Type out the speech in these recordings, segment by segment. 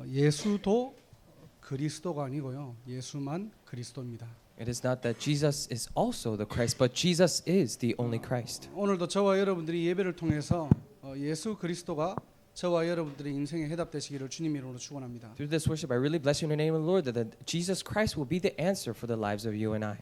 예수도 그리스도가 아니고요. 예수만 그리스도입니다. It is not that Jesus is also the Christ, but Jesus is the only Christ. 오늘도 저와 여러분들이 예배를 통해서 예수 그리스도가 저와 여러분들의 인생에 해답되시기를 주님 이름으로 축원합니다. Through this worship, I really bless you in the name of the Lord that Jesus Christ will be the answer for the lives of you and I.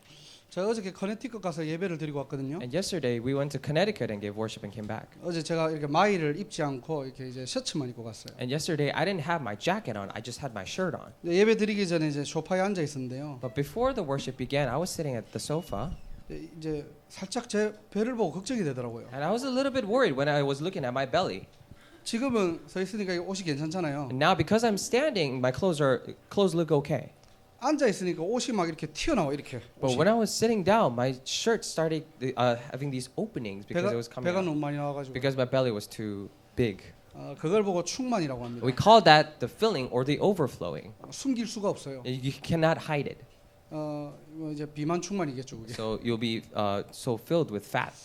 제가 어저께 커네티컷 가서 예배를 드리고 왔거든요. And yesterday we went to Connecticut and gave worship and came back. 어제 제가 이렇게 마이를 입지 않고 이렇게 이제 셔츠만 입고 갔어요. And yesterday I didn't have my jacket on; I just had my shirt on. 예배 드리기 전에 이제 소파에 앉아 있었는데요. But before the worship began, I was sitting at the sofa, 이제 살짝 제 배를 보고 걱정이 되더라고요. and I was a little bit worried when I was looking at my belly. 지금은 서 있으니까 옷이 괜찮잖아요. And now, because I'm standing, my clothes look okay. 앉아 있으니까 옷이 막 이렇게 튀어나와 이렇게. But when I was sitting down, my shirt started having these openings because it was coming 배가 out. 너무 많이 나와가지고. Because my belly was too big. 그걸 보고 충만이라고 합니다. We call that the filling or the overflowing. 숨길 수가 없어요. You cannot hide it. 뭐 이제 비만 충만이겠죠 그게. So you'll be so filled with fat.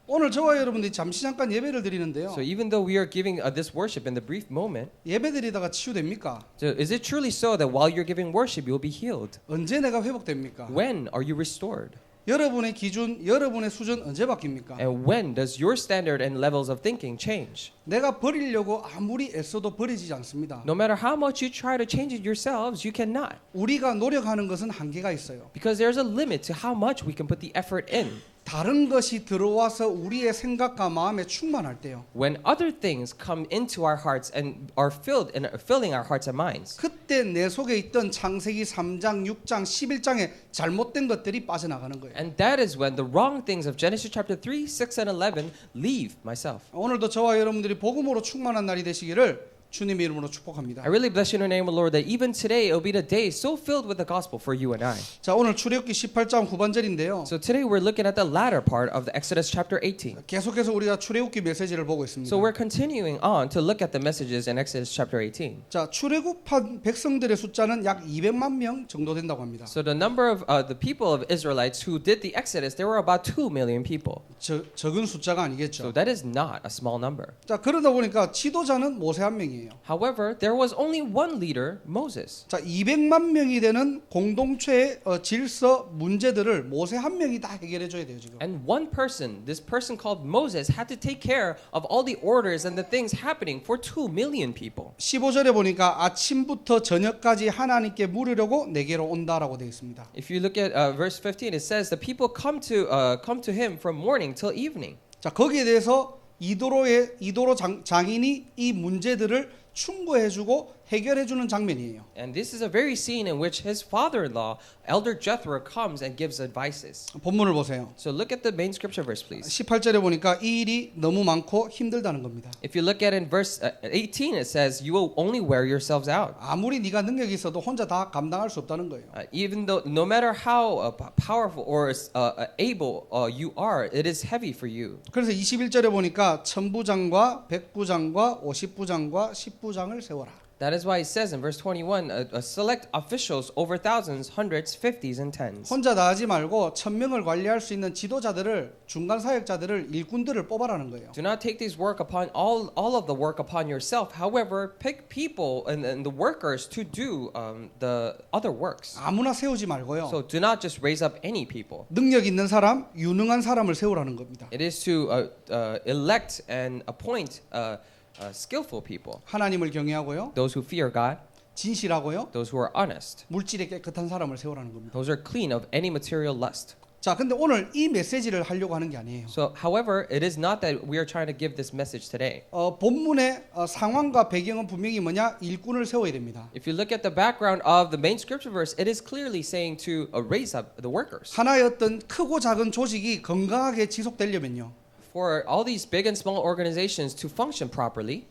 오늘 저와 여러분들이 잠시 잠깐 예배를 드리는데요. So even though we are giving this worship in the brief moment, 예배 드리다가 치유됩니까? so is it truly so that while you're giving worship, you'll be healed? 언제 내가 회복됩니까? When are you restored? 여러분의 기준, 여러분의 수준 언제 바뀝니까? And when does your standard and levels of thinking change? 내가 버리려고 아무리 애써도 버리지 않습니다. No matter how much you try to change it yourselves, you cannot. 우리가 노력하는 것은 한계가 있어요. Because there's a limit to how much we can put the effort in. 다른 것이 들어와서 우리의 생각과 마음에 충만할 때요. When other things come into our hearts and are filled and are filling our hearts and minds, 그때 내 속에 있던 창세기 3장, 6장, 11장의 잘못된 것들이 빠져나가는 거예요. and that is when the wrong things of Genesis chapter 3, 6, and 11 leave myself. 오늘도 저와 여러분들이 복음으로 충만한 날이 되시기를 주님의 이름으로 축복합니다. I really bless you in the name of the Lord that even today it will be the day so filled with the gospel for you and I. 자, 오늘 출애굽기 18장 후반절인데요. So today we're looking at the latter part of the Exodus chapter 18. 계속해서 우리가 출애굽기 메시지를 보고 있습니다. So we're continuing on to look at the messages in Exodus chapter 18. 자, 출애굽한 백성들의 숫자는 약 200만 명 정도 된다고 합니다. So the number of the people of Israelites who did the Exodus, there were about 2 million people. 적은 숫자가 아니겠죠. So that is not a small number. 자, 그러다 보니까 지도자는 모세 한 명이에요. However, there was only one leader, Moses. 자, 200만 명이 되는 공동체의 질서 문제들을 모세 한 명이 다 해결해 줘야 돼요, 지금. And one person, this person called Moses, had to take care of all the orders and the things happening for 2 million people. 15절에 보니까 아침부터 저녁까지 하나님께 물으려고 내게로 온다라고 되어 있습니다. If you look at verse 15, it says the people come to him from morning till evening. 자, 거기에 대해서 이도로 장인이 이 문제들을 충고해주고 해결해주는 장면이에요. And this is a very scene in which his father-in-law, Elder Jethro, comes and gives advices. 본문을 보세요. So look at the main scripture verse, please. 18절에 보니까 이 일이 너무 많고 힘들다는 겁니다. If you look at in verse 18, it says, "You will only wear yourselves out." 아무리 네가 능력이 있어도 혼자 다 감당할 수 없다는 거예요. Even though, no matter how powerful or able you are, it is heavy for you. 그래서 21절에 보니까 천부장과 백부장과 50부장과 10부장을 세워라. That is why it says in verse 21, select officials over thousands, hundreds, fifties, and tens. 혼자 다 하지 말고 1000명을 관리할 수 있는 지도자들을 중간 사역자들을 일꾼들을 뽑아라는 거예요. Do not take this work upon all of the work upon yourself. However, pick people and the workers to do the other works. 아무나 세우지 말고요. So do not just raise up any people. 능력 있는 사람, 유능한 사람을 세우라는 겁니다. It is to elect and appoint skillful people. 하나님을 경외하고요. Those who fear God, 진실하고요. those who are honest, 물질에 깨끗한 사람을 세우라는 겁니다. those are clean of any material lust. 자, 근데 오늘 이 메시지를 하려고 하는 게 아니에요. So, however, it is not that we are trying to give this message today. 본문의 상황과 배경은 분명히 뭐냐? 일꾼을 세워야 됩니다. If you look at the background of the main scripture verse, it is clearly saying to raise up the workers. 하나의 어떤 크고 작은 조직이 건강하게 지속되려면요. For all these big and small organizations to function properly,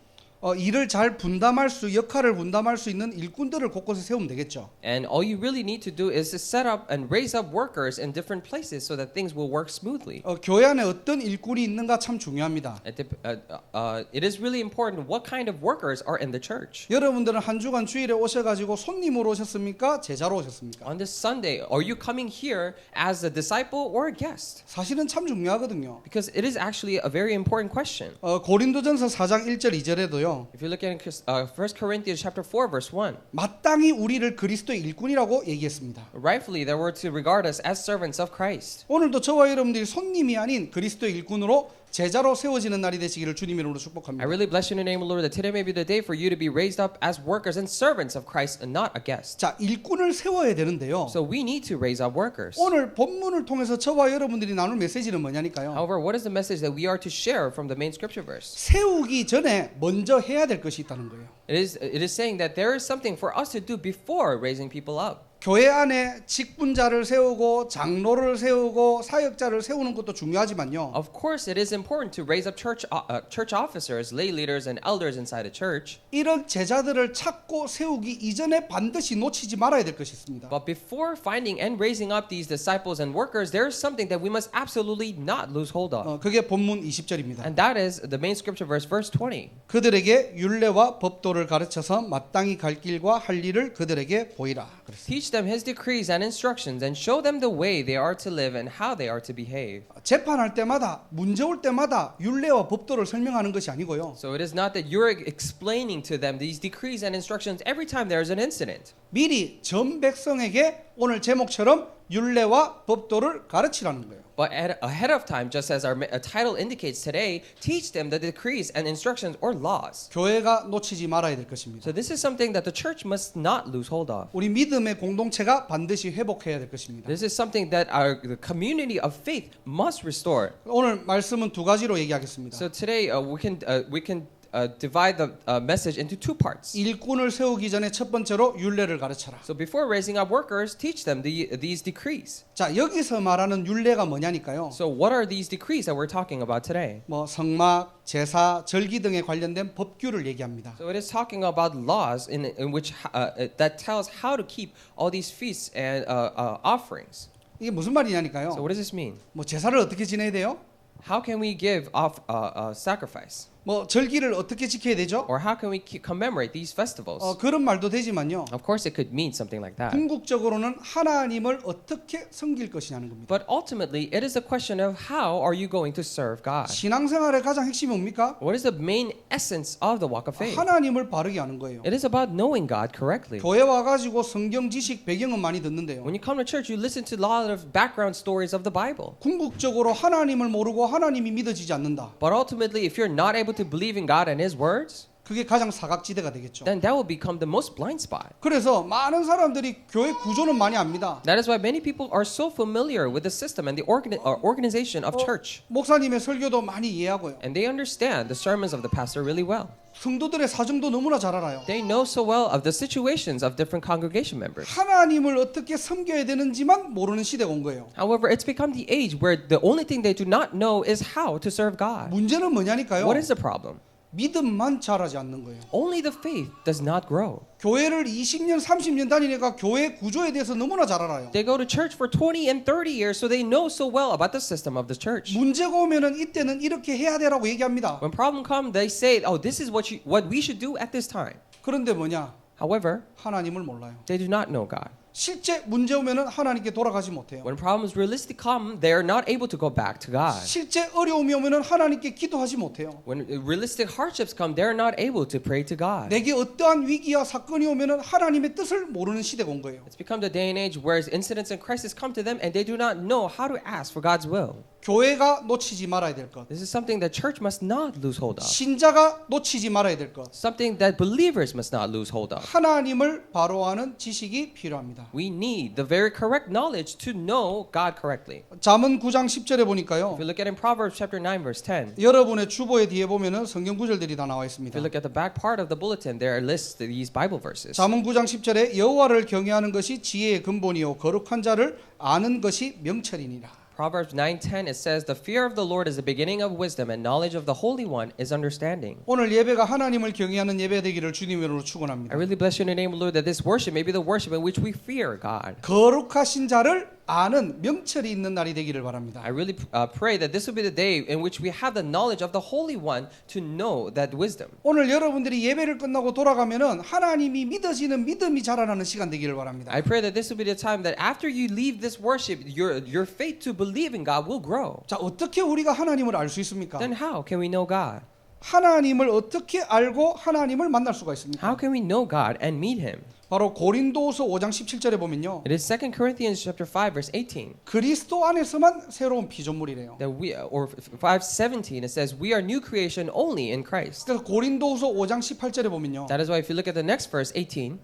일을 잘 역할을 분담할 수 있는 일꾼들을 곳곳에 세우면 되겠죠. and all you really need to do is to set up and raise up workers in different places so that things will work smoothly. 교회 안에 어떤 일꾼이 있는가 참 중요합니다. It is really important what kind of workers are in the church. 여러분들은 한 주간 주일에 오셔가지고 손님으로 오셨습니까? 제자로 오셨습니까? On this Sunday, are you coming here as a disciple or a guest? 사실은 참 중요하거든요. Because it is actually a very important question. 고린도전서 4장 1절 2절에도요. 보면요. If you look at 1 Corinthians chapter 4 verse 1, 마땅히 우리를 그리스도의 일꾼이라고 얘기했습니다. rightfully they were to regard us as servants of Christ. 오늘도 저와 여러분들이 손님이 아닌 그리스도의 일꾼으로 제자로 세워지는 날이 되시기를 주님 이름으로 I 축복합니다. really bless you in the name of the Lord that today may be the day for you to be raised up as workers and servants of Christ and not a guest. 자, 일꾼을 세워야 되는데요. So we need to raise up workers. 오늘 본문을 통해서 저와 여러분들이 나눌 메시지는 뭐냐니까요. However, what is the message that we are to share from the main scripture verse? 세우기 전에 먼저 해야 될 것이 있다는 거예요. It is saying that there is something for us to do before raising people up. 교회 안에 직분자를 세우고 장로를 세우고 사역자를 세우는 것도 중요하지만요. Of course, it is important to raise up church officers, lay leaders, and elders inside a church. 이런 제자들을 찾고 세우기 이전에 반드시 놓치지 말아야 될 것이 있습니다. But before finding and raising up these disciples and workers, there is something that we must absolutely not lose hold of. 그게 본문 20절입니다. And that is the main scripture verse, verse 20. 그들에게 율례와 법도를 가르쳐서 마땅히 갈 길과 할 일을 그들에게 보이라. 그랬어요. Teach them his decrees and instructions and show them the way they are to live and how they are to behave. 재판할 때마다 문제 올 때마다 율례와 법도를 설명하는 것이 아니고요. So it is not that you're explaining to them these decrees and instructions every time there is an incident. 미리 전 백성에게 오늘 제목처럼 율례와 법도를 가르치라는 거예요. But ahead of time, just as our title indicates today, teach them the decrees and instructions or laws. 교회가 놓치지 말아야 될 것입니다. So this is something that the church must not lose hold of. 우리 믿음의 공동체가 반드시 회복해야 될 것입니다. This is something that the community of faith must restore. 오늘 말씀은 두 가지로 얘기하겠습니다. So today we can divide the message into two parts. 일꾼을 세우기 전에 첫 번째로 율례를 가르쳐라. So before raising up workers, teach them these decrees. 자, 여기서 말하는 율례가 뭐냐니까요. So what are these decrees that we're talking about today? 뭐 성막, 제사, 절기 등에 관련된 법규를 얘기합니다. So it is talking about laws in which that tells how to keep all these feasts and offerings. 이게 무슨 말이냐니까요. So what does this mean? 뭐 제사를 어떻게 지내야 돼요? How can we give off sacrifice? 뭐 절기를 어떻게 지켜야 되죠? Or how can we commemorate these festivals? 그런 말도 되지만요. Of course, it could mean something like that. 궁극적으로는 하나님을 어떻게 섬길 것이냐는 겁니다. But ultimately, it is a question of how are you going to serve God? 신앙생활의 가장 핵심이 뭡니까? What is the main essence of the walk of faith? 하나님을 바르게 아는 거예요. It is about knowing God correctly. 교회 와가지고 성경 지식 배경은 많이 듣는데요. When you come to church, you listen to a lot of background stories of the Bible. 궁극적으로 하나님을 모르고 하나님이 믿어지지 않는다. But ultimately, if you're not able to believe in God and His words, 그게 가장 사각지대가 되겠죠. then that will become the most blind spot. 그래서 많은 사람들이 교회 구조는 많이 압니다. That is why many people are so familiar with the system and the organization of church. 목사님의 설교도 많이 이해하고요. And they understand the sermons of the pastor really well. 성도들의 사정도 너무나 잘 알아요. They know so well of the situations of different congregation members. 하나님을 어떻게 섬겨야 되는지만 모르는 시대가 온 거예요. However, it's become the age where the only thing they do not know is how to serve God. 문제는 뭐냐니까요. What is the problem? 믿음만 자라지 않는 거예요. Only the faith does not grow. 교회를 20년, 30년 다니니까 교회 구조에 대해서 너무나 잘 알아요. They go to church for 20 and 30 years, so they know so well about the system of the church. 문제가 오면은 이때는 이렇게 해야 되라고 얘기합니다. When problem comes, they say, "Oh, this is what we should do at this time." 그런데 뭐냐? However, 하나님을 몰라요. they do not know God. 실제 문제 오면은 하나님께 돌아가지 못해요. When problems realistically come, they are not able to go back to God. 실제 어려움이 오면은 하나님께 기도하지 못해요. When realistic hardships come, they are not able to pray to God. 내게 어떠한 위기와 사건이 오면은 하나님의 뜻을 모르는 시대가 온 거예요. It's become the day and age where incidents and crises come to them and they do not know how to ask for God's will. 교회가 놓치지 말아야 될 것. This is something that church must not lose hold of. 신자가 놓치지 말아야 될 것. Something that believers must not lose hold of. 하나님을 바로 아는 지식이 필요합니다. We need the very correct knowledge to know God correctly. 잠언 9장 10절에 보니까요. If you look at in Proverbs chapter 9 verse 10, 여러분의 주보의 뒤에 보면은 성경 구절들이 다 나와 if 있습니다. you look at the back part of the bulletin, there are lists of these Bible verses. 잠언 9장 10절에 여호와를 경외하는 것이 지혜의 근본이요 거룩한 자를 아는 것이 명철이니라. Proverbs 9:10 it says the fear of the Lord is the beginning of wisdom and knowledge of the Holy One is understanding. 오늘 예배가 하나님을 경외하는 예배 되기를 주님으로 I 축원합니다. really bless you in the name of the Lord that this worship may be the worship in which we fear God. 거룩하신 자를 아는 명철이 있는 날이 되기를 바랍니다. I really pray that this will be the day in which we have the knowledge of the Holy One to know that wisdom. 오늘 여러분들이 예배를 끝나고 돌아가면은 하나님이 믿어지는 믿음이 자라나는 시간 되기를 바랍니다. I pray that this will be the time that after you leave this worship, your faith to believe in God will grow. 자, 어떻게 우리가 하나님을 알 수 있습니까? Then how can we know God? 하나님을 어떻게 알고 하나님을 만날 수가 있습니까? How can we know God and meet Him? 바로 고린도후서 5장 17절에 보면요. It is 2 Corinthians chapter 5 verse 18 그리스도 안에서만 새로운 피조물이래요. that we, or 5:17, it says we are new creation only in Christ. 그래서 고린도후서 5장 18절에 보면요. That is why if you look at the next verse 18,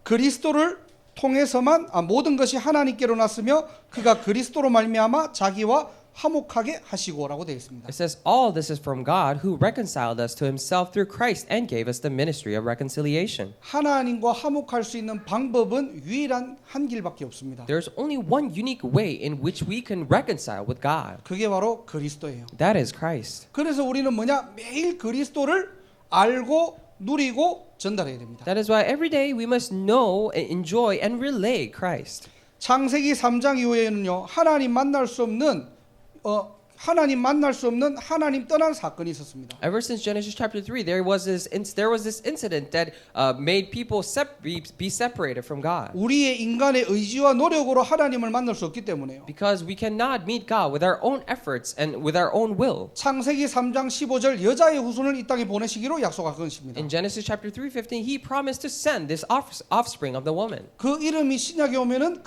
그리스도를 통해서만 모든 것이 하나님께로 났으며 그가 그리스도로 말미암아 자기와 화목하게 하시고라고 되어 있습니다. it says all this is from God who reconciled us to Himself through Christ and gave us the ministry of reconciliation. 하나님과 화목할 수 있는 방법은 유일한 한 길밖에 없습니다. There's only one unique way in which we can reconcile with God. 그게 바로 그리스도예요. That is Christ. 그래서 우리는 뭐냐? 매일 그리스도를 알고 누리고 전달해야 됩니다. That is why every day we must know, enjoy, and relay Christ. 창세기 3장 이후에는요. 하나님 만날 수 없는 하나님 떠난 사건이 있었습니다. Ever since Genesis chapter 3, there was this incident that made people be separated from God. 우리의 인간의 의지와 노력으로 하나님을 만날 수 없기 때문에요. Because we cannot meet God with our own efforts and with our own will. 창세기 3장 15절 여자의 후손을 이 땅에 보내시기로 약속한 것입니다. In Genesis chapter 3:15, He promised to send this offspring of the woman. 그 이름이 신약에 오면은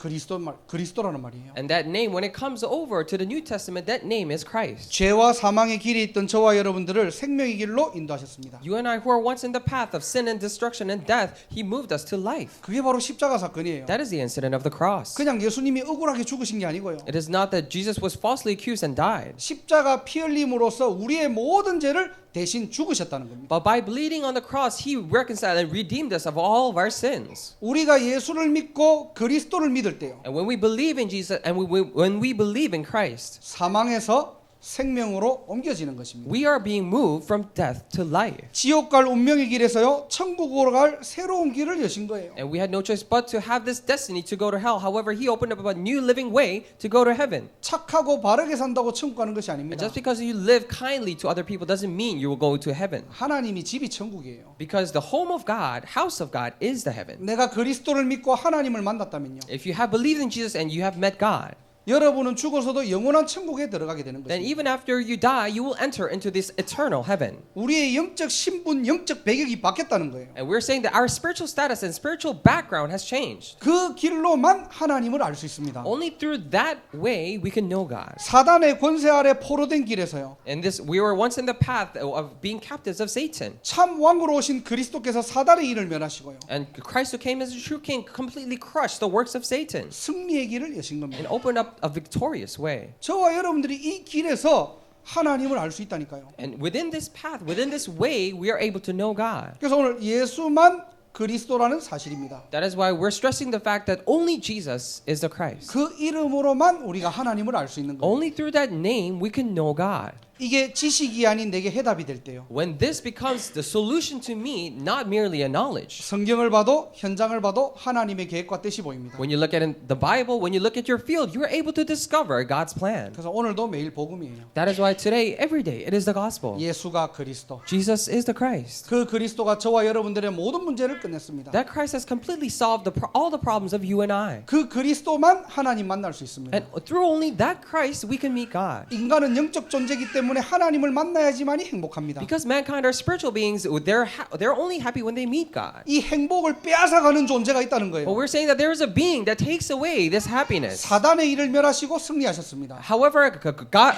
그리스도라는 말이에요. And that name, when it comes over to the New Testament, that name is Christ. 죄와 사망의 길에 있던 저와 여러분들을 생명의 길로 인도하셨습니다. You and I who are once in the path of sin and destruction and death, He moved us to life. 그게 바로 십자가 사건이에요. That is the incident of the cross. 그냥 예수님이 억울하게 죽으신 게 아니고요. It is not that Jesus was falsely accused and died, 십자가 피 흘림으로써 우리의 모든 죄를 대신 죽으셨다는 겁니다. but by bleeding on the cross, He reconciled and redeemed us of all of our sins. 우리가 예수를 믿고 그리스도를 믿을 때요. And when we believe in Jesus and when we believe in Christ, 사망에서 생명으로 옮겨지는 것입니다. we are being moved from death to life. 지옥 갈 운명의 길에서요. 천국으로 갈 새로운 길을 여신 거예요. And we had no choice but to have this destiny to go to hell. However, He opened up a new living way to go to heaven. 착하고 바르게 산다고 천국 가는 것이 And 아닙니다. just because you live kindly to other people doesn't mean you will go to heaven. 하나님이 집이 천국이에요. Because the home of God, house of God, is the heaven. 내가 그리스도를 믿고 하나님을 만났다면요. If you have believed in Jesus and you have met God, 여러분은 죽어서도 영원한 천국에 들어가게 되는 then 것입니다. even after you die, you will enter into this eternal heaven. 우리의 영적 신분, 영적 배경이 바뀌었다는 거예요. And we're saying that our spiritual status and spiritual background has changed. 그 길로만 하나님을 알 수 있습니다. Only through that way we can know God. 사단의 권세 아래 포로된 길에서요. And this, we were once in the path of being captives of Satan. 참 왕으로 오신 그리스도께서 사단의 일을 면하시고요. And Christ who came as a true king completely crushed the works of Satan 승리의 길을 여신 겁니다. and opened up a victorious way. 저와 여러분들이 이 길에서 하나님을 알 수 있다니까요. And within this path, within this way, we are able to know God. 그래서 오늘 예수만 그리스도라는 사실입니다. That is why we're stressing the fact that only Jesus is the Christ. 그 이름으로만 우리가 하나님을 알 수 있는 거예요. Only through that name we can know God. 이게 지식이 아닌 내게 해답이 될 때요. When this becomes the solution to me, not merely a knowledge. 성경을 봐도 현장을 봐도 하나님의 계획과 뜻이 보입니다. When you look at the Bible, when you look at your field, you are able to discover God's plan. 그래서 오늘도 매일 복음이에요. That is why today, every day, it is the gospel. 예수가 그리스도. Jesus is the Christ. 그 그리스도가 저와 여러분들의 모든 문제를 끝냈습니다. That Christ has completely solved all the problems of you and I. 그 그리스도만 하나님 만날 수 있습니다. And through only that Christ, we can meet God. 인간은 영적 존재이기 때문에 하나님을 만나야지만이 행복합니다. Because mankind are spiritual beings, they're only happy when they meet God. 이 행복을 빼앗아가는 존재가 있다는 But 거예요. we're saying that there is a being that takes away this happiness. 사단의 일을 멸하시고 승리하셨습니다. However,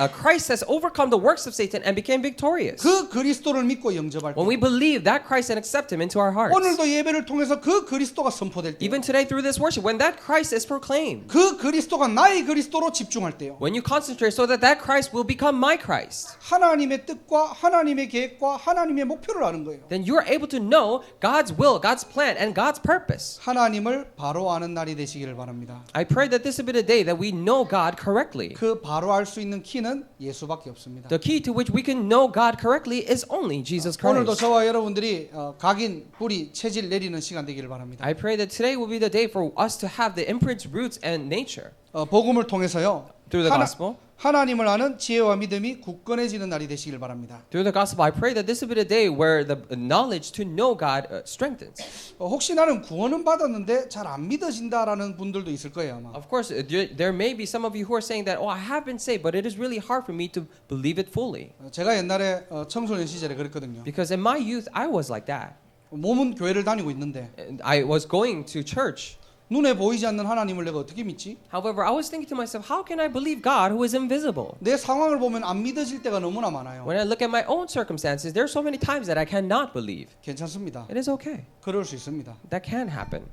Christ has overcome the works of Satan and became victorious. 그 그리스도를 믿고 영접할 때 When we believe that Christ and accept Him into our hearts. 오늘도 예배를 통해서 그 그리스도가 선포될 때 Even today through this worship, when that Christ is proclaimed. 그 그리스도가 나의 그리스도로 집중할 때요. When you concentrate so that Christ will become my Christ. 하나님의 뜻과 하나님의 계획과 하나님의 목표를 아는 거예요. Then you are able to know God's will, God's plan, and God's purpose. 하나님을 바로 아는 날이 되시기를 바랍니다. I pray that this will be the day that we know God correctly. 그 바로 알 수 있는 키는 예수밖에 없습니다. The key to which we can know God correctly is only Jesus 오늘도 Christ. 저와 여러분들이 각인, 뿌리, 체질 내리는 시간 되기를 바랍니다. I pray that today will be the day for us to have the imprints, roots, and nature. 복음을 통해서요. Through the gospel. 하나님을 아는 지혜와 믿음이 굳건해지는 날이 되시길 바랍니다. Through the gospel, I pray that this will be the day where the knowledge to know God strengthens. 혹시 나는 구원은 받았는데 잘 안 믿어진다라는 분들도 있을 거예요 아마. Of course, there may be some of you who are saying that, oh, I have been saved, but it is really hard for me to believe it fully. 제가 옛날에 청소년 시절에 그랬거든요. Because in my youth, I was like that. 몸은 교회를 다니고 있는데 And I was going to church. 눈에 보이지 않는 하나님을 내가 어떻게 믿지? However, I was thinking to myself, how can I believe God who is invisible? 내 상황을 보면 안 믿어질 때가 너무나 많아요. When I look at my own circumstances, there are so many times that I cannot believe. 괜찮습니다. It is okay. 그럴 수 있습니다. That can happen.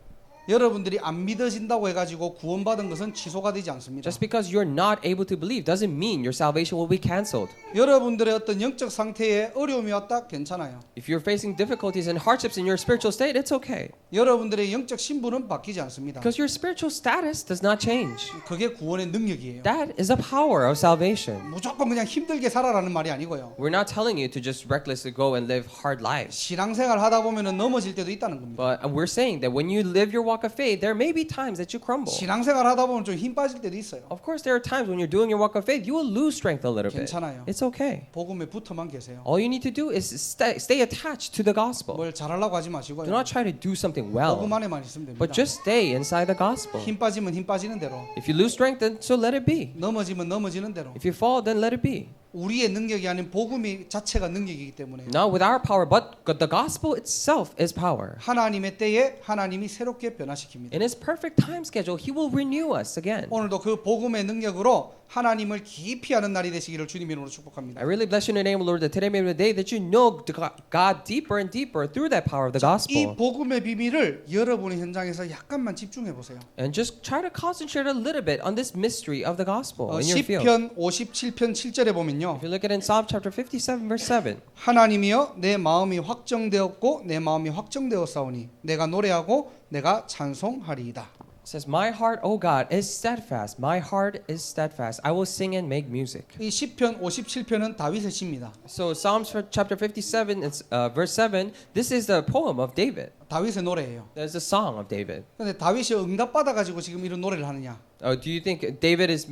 여러분들이 안 믿어진다고 해가지고 구원받은 것은 취소가 되지 않습니다. Just because you're not able to believe doesn't mean your salvation will be canceled. 여러분들의 어떤 영적 상태에 어려움이 왔다 괜찮아요. If you're facing difficulties and hardships in your spiritual state, it's okay. 여러분들의 영적 신분은 바뀌지 않습니다. Because your spiritual status does not change. 그게 구원의 능력이에요. That is the power of salvation. 무조건 그냥 힘들게 살아라는 말이 아니고요. We're not telling you to just recklessly go and live hard lives. 신앙생활 하다 보면은 넘어질 때도 있다는 겁니다. But we're saying that when you live your walk of faith, there may be times that you crumble. 신앙생활 하다 보면 좀 힘 빠질 때도 있어요. Of course, there are times when you're doing your walk of faith, you will lose strength a little bit. 괜찮아요. It's okay. 복음에 붙어만 계세요. All you need to do is stay attached to the gospel. 뭘 잘하려고 하지 마시고요. Do not try to do something well, 복음 안에만 있으면 됩니다. but just stay inside the gospel. 힘 빠지면 힘 빠지는 대로, If you lose strength, then so let it be. 넘어지면 넘어지는 대로. If you fall, then let it be. 우리의 능력이 아닌 복음이 자체가 능력이기 때문에 Not with our power, but the gospel itself is power. 하나님의 때에 하나님이 새롭게 변화시킵니다. In His perfect time schedule, He will renew us again. 오늘도 그 복음의 능력으로 하나님을 깊이 아는 날이 되시기를 주님의 이름으로 I 축복합니다. really bless you in the name of the Lord that today may be the day that you know God deeper and deeper through that power of the 이 gospel. 복음의 비밀을 여러분의 현장에서 약간만 집중해 보세요. And just try to concentrate a little bit on this mystery of the gospel in your field. 시편 57편 7절에 보면요. If you look at it in Psalm chapter 57 verse 7. 하나님이여 내 마음이 확정되었고 내 마음이 확정되었사오니 내가 노래하고 내가 찬송하리이다. It says, My heart, O God, is steadfast. My heart is steadfast. I will sing and make music. 이 시편 57편은 다윗의 시입니다. So Psalms chapter 57, it's, verse 7, this is the poem of David. 다윗의 노래예요. There's a song of David. 근데 다윗이 응답받아 가지고 지금 이런 노래를 하느냐? Do you think David is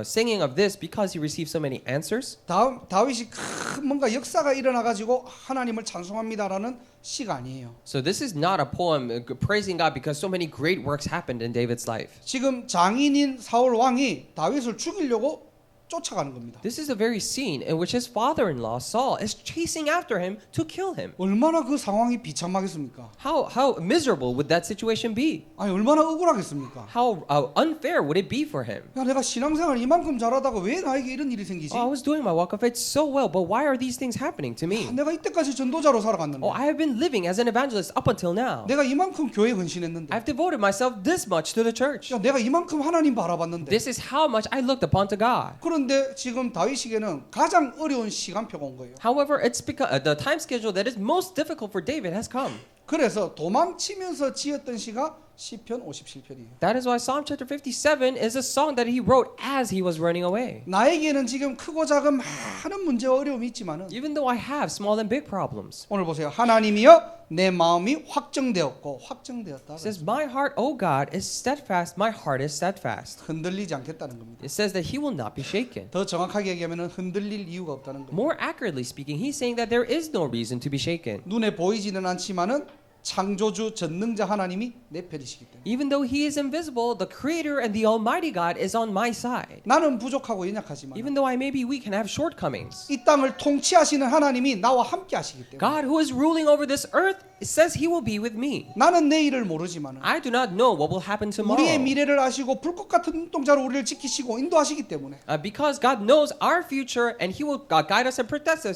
singing of this because he received so many answers? 다윗이 큰 뭔가 역사가 일어나 가지고 하나님을 찬송합니다라는 시가 아니에요. So this is not a poem praising God because so many great works happened in David's life. 지금 장인인 사울 왕이 다윗을 죽이려고 쫓아가는 겁니다. This is a very scene in which his father-in-law Saul is chasing after him to kill him. 얼마나 그 상황이 비참하겠습니까? How miserable would that situation be? 아니 얼마나 억울하겠습니까? How unfair would it be for him? 야, 내가 신앙생활 이만큼 잘하다가 왜 나에게 이런 일이 생기지? Oh, I was doing my walk of faith so well, but why are these things happening to me? 내가 이때까지 전도자로 살아갔는데 Oh, I have been living as an evangelist up until now. 내가 이만큼 교회에 헌신했는데 I've devoted myself this much to the church. 야, 내가 이만큼 하나님 바라봤는데 This is how much I looked upon to God. 그런데 지금 다윗에게는 가장 어려운 시간표가 온 거예요. However, it's because the time schedule that is most difficult for David has come. 그래서 도망치면서 지었던 시가 시편 57편이에요. That is why Psalm chapter 57 is a song that he wrote as he was running away. 나에게는 지금 크고 작은 많은 문제와 어려움이 있지만은 Even though I have small and big problems. 오늘 보세요. 하나님이여 내 마음이 확정되었고 확정되었다. It says, My heart, O God, is steadfast. My heart is steadfast. 흔들리지 않겠다는 겁니다. It says that he will not be shaken. 더 정확하게 얘기하면 흔들릴 이유가 없다는 겁니다. More accurately speaking, he's saying that there is no reason to be shaken. 눈에 보이지는 않지만은 창조주 전능자 하나님이 내 편이시기 때문에 Even though he is invisible, the creator and the almighty God is on my side. 나는 부족하고 연약하지만 Even though I may be weak and have shortcomings. 이 땅을 통치하시는 하나님이 나와 함께 하시기 때문에 God who is ruling over this earth says he will be with me. 나는 내일을 모르지만 I do not know what will happen tomorrow. 우리의 미래를 아시고 불꽃 같은 눈동자로 우리를 지키시고 인도하시기 때문에 Because God knows our future and he will guide us and protect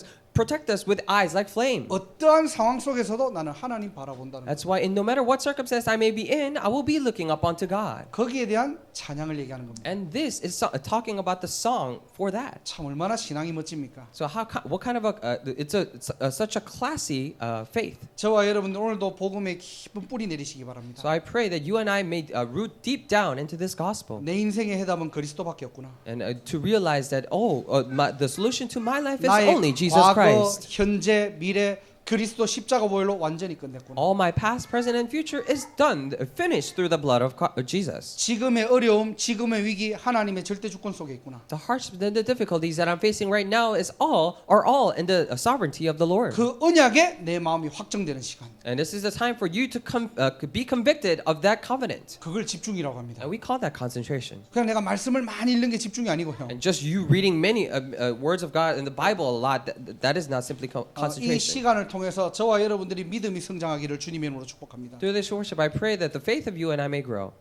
us with eyes like flame. 어떠한 상황 속에서도 나는 하나님 바라본다는 거예요. That's why in no matter what circumstance I may be in, I will be looking up onto God. 거기에 대한 찬양을 얘기하는 겁니다. And this is talking about the song for that. 참 얼마나 신앙이 멋집니까? So what kind of it's such a classy faith. 저와 여러분들 오늘도 복음에 깊은 뿌리 내리시기 바랍니다. So I pray that you and I may root deep down into this gospel 내 인생의 해답은 그리스도밖에 없구나. and to realize that the solution to my life is 나의 only Jesus 과거, Christ. 현재, 미래 그리스도 십자가 보혈로 완전히 끝냈구나. All my past, present, and future is done, finished through the blood of Jesus. 지금의 어려움, 지금의 위기 하나님의 절대 주권 속에 있구나. The hardships and the difficulties that I'm facing right now are all in the sovereignty of the Lord. 그 언약에 내 마음이 확정되는 시간. And this is the time for you to be convicted of that covenant. 그걸 집중이라고 합니다. And we call that concentration. 그냥 내가 말씀을 많이 읽는 게 집중이 아니고요. And just you reading many words of God in the Bible a lot, that is not simply 이 concentration. 시간을 통해서 저와 여러분들이 믿음이 성장하기를 주님의 이름으로 축복합니다. Through this worship, I pray that the faith of you and I may grow.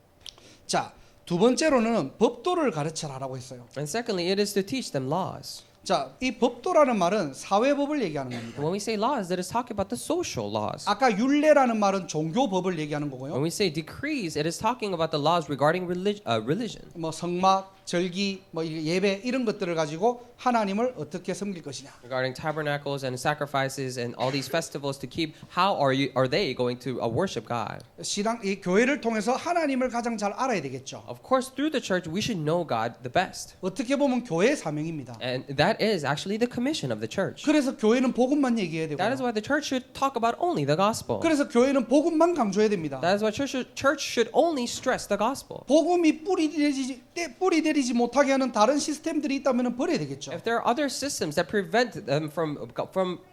자, 두 번째로는 법도를 가르쳐라라고 했어요. And secondly, it is to teach them laws. 자, 이 법도라는 말은 사회법을 얘기하는 겁니다. When we say laws, that is talking about the social laws. 아까 율례라는 말은 종교법을 얘기하는 When 거고요. we say decrees, it is talking about the laws regarding religion. 뭐 성막, 절기, 뭐 예배 이런 것들을 가지고 하나님을 어떻게 섬길 것이냐. Regarding tabernacles and sacrifices and all these festivals to keep, how are they going to worship God? 신앙 이 교회를 통해서 하나님을 가장 잘 알아야 되겠죠. Of course, through the church, we should know God the best. 어떻게 보면 교회의 사명입니다. And that is actually the commission of the church. 그래서 교회는 복음만 얘기해야 That is 되고요. why the church should talk about only the gospel. 그래서 교회는 복음만 강조해야 됩니다. That is why church should only stress the gospel. 복음이 뿌리 내리지 못하게 하는 다른 시스템들이 있다면 버려야 되겠죠. If there are other systems that prevent them from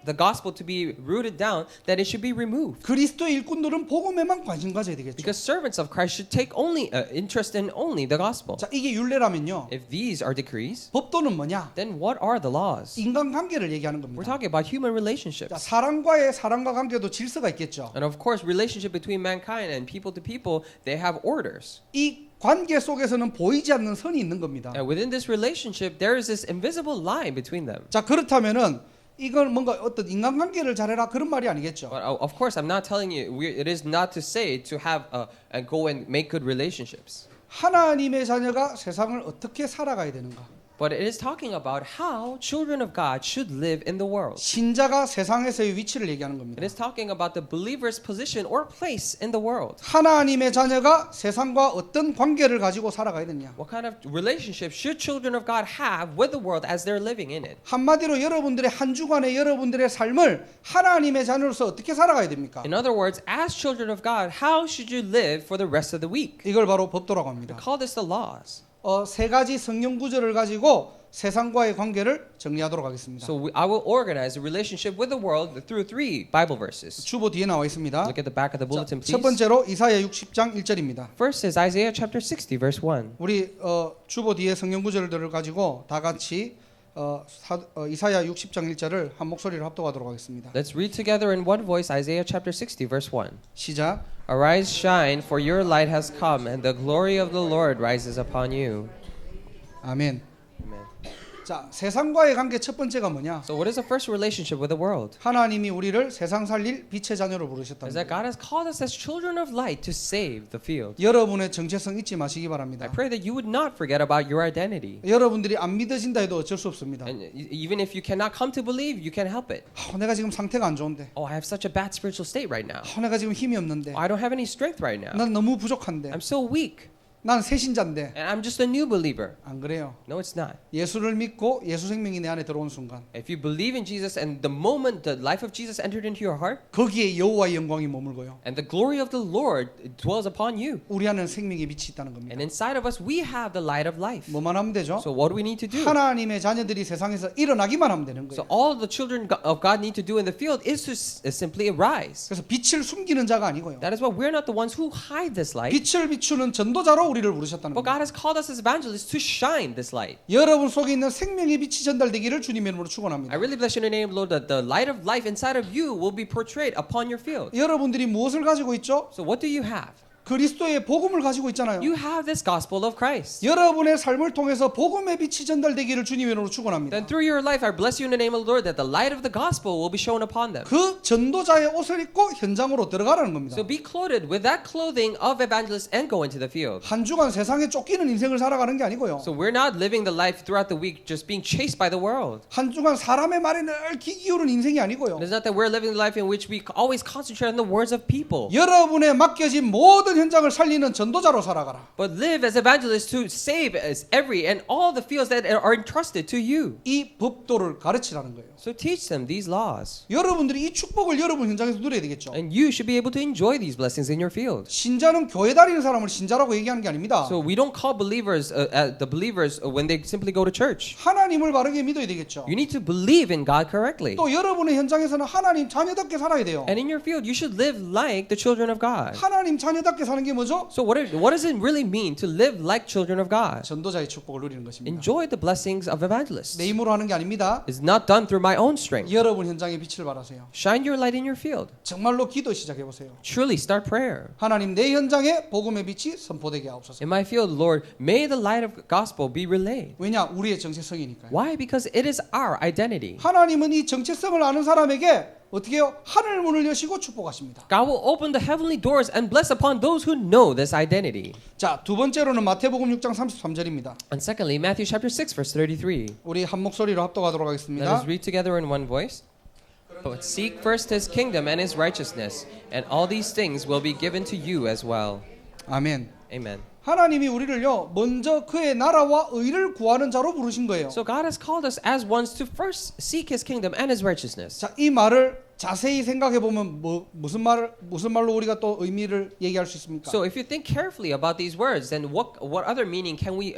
the gospel to be rooted down, then it should be removed. 그리스도의 일꾼들은 복음에만 관심 가져야 되겠죠. Because servants of Christ should take only interest in only the gospel. 자, 이게 율례라면요. If these are decrees, 법도는 뭐냐? then what are the laws? 인간관계를 얘기하는 We're 겁니다. talking about human 자, relationships. 사람과 관계도 질서가 있겠죠. And of course, relationship between mankind and to people, they have orders. 이 관계 속에서는 보이지 않는 선이 있는 겁니다. And within this relationship, there is this invisible line between them. 자, 그렇다면은 이건 뭔가 어떤 인간관계를 잘해라 그런 말이 아니겠죠. But of course, I'm not telling you. It is not to say to have and go and make good relationships. 하나님의 자녀가 세상을 어떻게 살아가야 되는가? But it is talking about how children of God should live in the world. 신자가 세상에서의 위치를 얘기하는 겁니다. It is talking about the believer's position or place in the world. 하나님의 자녀가 세상과 어떤 관계를 가지고 살아가야 되냐? What kind of relationship should children of God have with the world as they're living in it? 한마디로 여러분들의 한 주간의 여러분들의 삶을 하나님의 자녀로서 어떻게 살아가야 됩니까? In other words, as children of God, how should you live for the rest of the week? 이걸 바로 법도라고 We 합니다. call this the laws. 세 가지 성경 구절을 가지고 세상과의 관계를 정리하도록 하겠습니다. So I will organize a relationship with the world through 3 Bible verses. 주보 뒤에 나와 있습니다. Look at the back of the bulletin, 첫 please. 번째로 이사야 60장 1절입니다. First is Isaiah chapter 60, verse 1. 우리 주보 뒤에 성경 구절들을 가지고 다 같이 이사야 60장 1절을 한 목소리로 합독하도록 하겠습니다. Let's read together in one voice Isaiah chapter 60, verse 1. 시작. Arise, shine, for your light has come, and the glory of the Lord rises upon you. 아멘. Amen. 자, 세상과의 관계 첫 번째가 뭐냐? So what is the first relationship with the world? 하나님이 우리를 세상 살릴 빛의 자녀로 부르셨다. Is that God has called us as children of light to save the field. 여러분의 정체성 잊지 마시기 I 바랍니다. pray that you would not forget about your identity. 여러분들이 안 믿어진다 해도 어쩔 수 없습니다. And even if you cannot come to believe, you can't help it. 내가 지금 상태가 안 좋은데. Oh, I have such a bad spiritual state right now. 내가 지금 힘이 없는데. I don't have any strength right now. 난 너무 부족한데. I'm so weak. 난 새신자인데. And I'm just a new believer. 안 그래요. No, it's not. 예수를 믿고 예수 생명이 내 안에 들어온 순간 If you believe in Jesus and the moment the life of Jesus entered into your heart, 거기에 여호와의 영광이 머물고요. and the glory of the Lord dwells upon you. 우리 안에는 생명의 빛이 있다는 겁니다. And inside of us, we have the light of life. 뭐만 하면 되죠? So what do we need to do? 하나님의 자녀들이 세상에서 일어나기만 하면 되는 So 거예요. all the children of God need to do in the field is to simply arise. 그래서 빛을 숨기는 자가 아니고요. That is why we're not the ones who hide this light. 빛을 비추는 전도자로 우리를 부르셨다는 But 겁니다. God has called us as evangelists to shine this light. 여러분 속에 있는 생명의 빛이 전달되기를 주님의 이름으로 I 축원합니다. really bless your name, Lord, that the light of life inside of you will be portrayed upon your field. 여러분들이 무엇을 가지고 있죠? So what do you have? 그리스도의 복음을 가지고 있잖아요. You have this gospel of Christ. 여러분의 삶을 통해서 복음의 빛이 전달되기를 주님의 이름으로 축원합니다. Then through your life, I bless you in the name of the Lord that the light of the gospel will be shown upon them. 그 전도자의 옷을 입고 현장으로 들어가라는 겁니다. So be clothed with that clothing of evangelists and go into the field. 한 주간 세상에 쫓기는 인생을 살아가는 게 아니고요. So we're not living the life throughout the week just being chased by the world. 한 주간 사람의 말에 늘 귀 기울은 인생이 아니고요. It's not that we're living the life in which we always concentrate on the words of people. 여러분의 맡겨진 모든 모든 현장을 살리는 전도자로 살아가라. But live as evangelists to save as every and all the fields that are entrusted to you. 이 법도를 가르치라는 거예요. So teach them these laws. 여러분들이 이 축복을 여러분 현장에서 누려야 되겠죠. And you should be able to enjoy these blessings in your field. 신자는 교회 다니는 사람을 신자라고 얘기하는 게 아닙니다. So we don't call believers the believers when they simply go to church. 하나님을 바르게 믿어야 되겠죠. You need to believe in God correctly. 또 여러분의 현장에서는 하나님 자녀답게 살아야 돼요. And in your field, you should live like the children of God. 하나님 자녀답게 사는 게 뭐죠? So what does it really mean to live like children of God? 전도자의 축복을 누리는 것입니다. Enjoy the blessings of evangelists. 내 힘으로 하는 게 아닙니다. It's not done through my own strength. 여러분 현장에 빛을 발하세요. Shine your light in your field. 정말로 기도 시작해 보세요. Truly start prayer. 하나님 내 현장에 복음의 빛이 선포되게 하옵소서. In my field, Lord, may the light of the gospel be relayed. 왜냐? 우리의 정체성이니까요. Why? Because it is our identity. 하나님은 이 정체성을 아는 사람에게 어떻게 해요? 하늘 문을 여시고 축복하십니다. God will open the heavenly doors and bless upon those who know this identity. 자, 두 번째로는 마태복음 6장 33절입니다. And secondly, Matthew chapter 6 verse 33. 우리 한 목소리로 합독하도록 Let 하겠습니다. us read together in one voice. But seek first his kingdom and his righteousness, and all these things will be given to you as well. 아멘. Amen. 하나님이 우리를요 먼저 그의 나라와 의를 구하는 자로 부르신 거예요. So God has called us as ones to first seek his kingdom and his righteousness. 자, 이 말을 자세히 생각해 보면 무슨 말로 우리가 또 의미를 얘기할 수 있습니까? So if you think carefully about these words, then what other meaning can we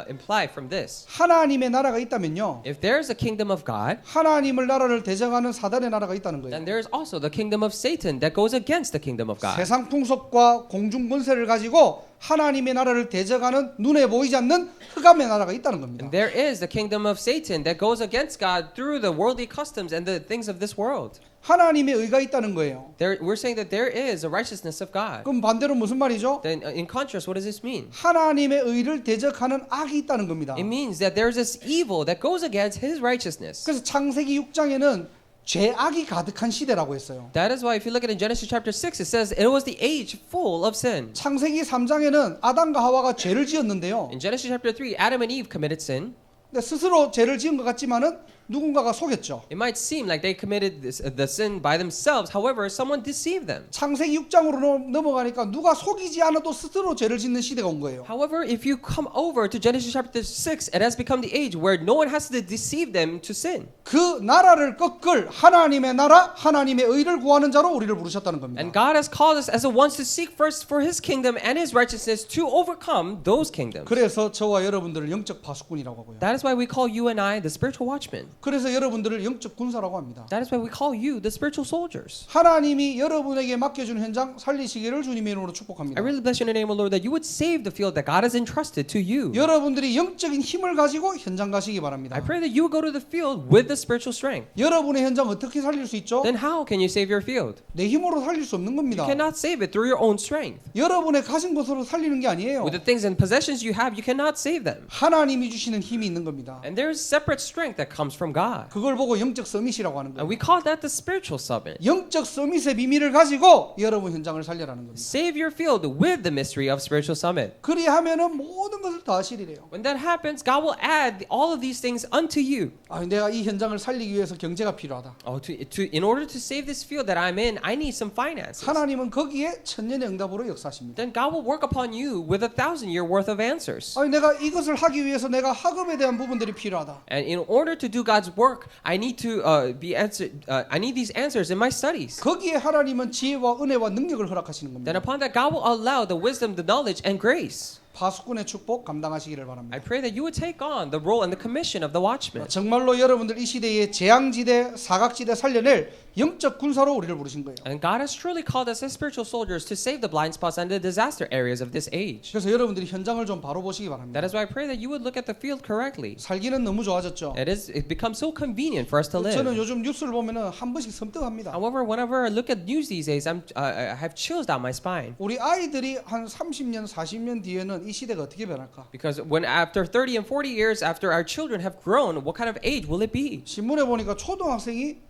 imply from this? 하나님의 나라가 있다면요. If there is a kingdom of God, 하나님의 나라를 대적하는 사단의 나라가 있다는 거예요. then there is also the kingdom of Satan that goes against the kingdom of God. 세상 풍속과 공중 권세를 가지고 하나님의 나라를 대적하는 눈에 보이지 않는 흑암의 나라가 있다는 겁니다. And there is the kingdom of Satan that goes against God through the worldly customs and the things of this world. 하나님의 의가 있다는 거예요. We're saying that there is a righteousness of God. 그럼 반대로 무슨 말이죠? Then in contrast, what does this mean? 하나님의 의를 대적하는 악이 있다는 겁니다. It means that there is this evil that goes against his righteousness. 그래서 창세기 6장에는 죄악이 가득한 시대라고 했어요. That is why if you look at in Genesis chapter 6, it says it was the age full of sin. 창세기 3장에는 아담과 하와가 죄를 지었는데요. In Genesis chapter 3, Adam and Eve committed sin. 근데 스스로 죄를 지은 것 같지만은 누군가가 속였죠. It might seem like they committed the sin by themselves. However, someone deceived them. 창세기 6장으로 넘어가니까 누가 속이지 않아도 스스로 죄를 짓는 시대가 온 거예요. However, if you come over to Genesis chapter 6, it has become the age where no one has to deceive them to sin. 그 나라를 꺾을 하나님의 나라, 하나님의 의를 구하는 자로 우리를 부르셨다는 겁니다. And God has called us as the ones to seek first for His kingdom and His righteousness to overcome those kingdoms. 그래서 저와 여러분들을 영적 파수꾼이라고 하고요. That is why we call you and I the spiritual watchmen. 그래서 여러분들을 영적 군사라고 합니다. That is why we call you the spiritual soldiers. 하나님이 여러분에게 맡겨준 현장 살리시기를 주님의 이름으로 축복합니다. I really bless your name, O Lord, that you would save the field that God has entrusted to you. 여러분들이 영적인 힘을 가지고 현장 가시기 바랍니다. I pray that you would go to the field with the spiritual strength. 여러분의 현장 어떻게 살릴 수 있죠? Then how can you save your field? 내 힘으로 살릴 수 없는 겁니다. You cannot save it through your own strength. 여러분의 가진 것으로 살리는 게 아니에요. With the things and possessions you have, you cannot save them. 하나님이 주시는 힘이 있는 겁니다. And there is separate strength that comes from God. 그걸 보고 영적 서밋이라고 하는 And 거예요. we call that the spiritual summit. 영적 서밋의 비밀을 가지고 여러분 현장을 살려라는 겁니다. Save your field with the mystery of spiritual summit. 그리하면은 모든 것을 다 하시리래요. When that happens, God will add all of these things unto you. 아, 내가 이 현장을 살리기 위해서 경제가 필요하다. In order to save this field that I'm in, I need some finances. 하나님은 거기에 천년의 응답으로 역사하십니다. Then God will work upon you with 1,000-year worth of answers. 아니 내가 이것을 하기 위해서 내가 학업에 대한 부분들이 필요하다. And in order to do God's work, I need to be answered. I need these answers in my studies. 거기에 하나님은 지혜와 은혜와 능력을 허락하시는 Then 겁니다. upon that, God will allow the wisdom, the knowledge, and grace. 파수꾼의 축복 감당하시기를 바랍니다. I pray that you would take on the role and the commission of the watchman. 정말로 여러분들 이 시대의 재앙지대, 사각지대 살려낼 영적 군사로 우리를 부르신 거예요. And God has truly called us as spiritual soldiers to save the blind spots and the disaster areas of this age. 그래서 여러분들이 현장을 좀 바로 보시기 바랍니다. That is why I pray that you would look at the field correctly. 살기는 너무 좋아졌죠. It becomes so convenient for us to 저는 live. 요즘 뉴스를 보면은 한 번씩 섬뜩합니다. However, whenever I look at news these days, I have chills down my spine. 우리 아이들이 한 30년, 40년 뒤에는 이 시대가 어떻게 변할까? Because when after 30 and 40 years after our children have grown, what kind of age will it be? 신문에 보니까 초등학생이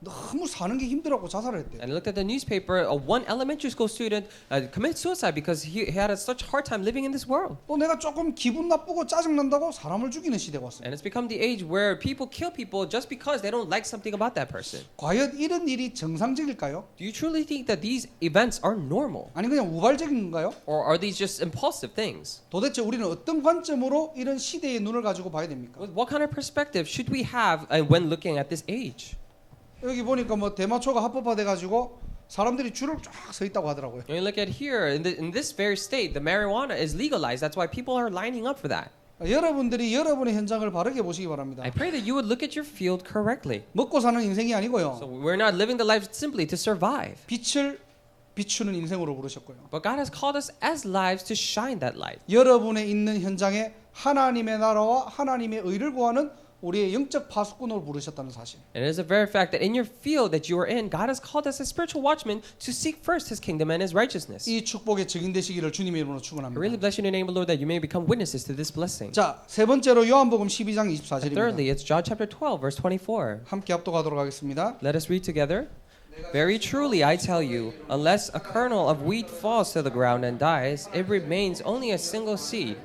너무 사는 게 힘들었고 자살을 했대요. And I looked at the newspaper. One elementary school student committed suicide because he had such hard time living in this world. 또 내가 조금 기분 나쁘고 짜증 난다고 사람을 죽이는 시대가 왔어요. And it's become the age where people kill people just because they don't like something about that person. 과연 이런 일이 정상적일까요? Do you truly think that these events are normal? 아니 그냥 우발적인 건가요? Or are these just impulsive things? 도대체 우리는 어떤 관점으로 이런 시대의 눈을 가지고 봐야 됩니까? What kind of perspective should we have when looking at this age? 여기 보니까 뭐 대마초가 합법화돼 가지고 사람들이 줄을 쫙 서 있다고 하더라고요. When you look at here, in this very state, the marijuana is legalized. That's why people are lining up for that. 여러분들이 여러분의 현장을 바르게 보시기 바랍니다. I pray that you would look at your field correctly. 먹고 사는 인생이 아니고요. So we're not living the life simply to survive. 빛을 비추는 인생으로 부르셨고요. But God has called us as lives to shine that light. 여러분의 있는 현장에 하나님의 나라와 하나님의 의를 구하는 우리의 영적 파수꾼으로 부르셨다는 사실. And it is a very fact that in your field that you are in, God has called us as spiritual watchmen to seek first His kingdom and His righteousness. 이 축복의 증인 되시기를 주님의 이름으로 I really 축원합니다. bless you in the name of the Lord that you may become witnesses to this blessing. 자, 세 번째로 요한복음 12장 And 24절입니다. thirdly, it's John chapter 12, verse 24. 함께 합독하도록 하겠습니다. Let us read together. Very truly I tell you, unless a kernel of wheat falls to the ground and dies, it remains only a single seed.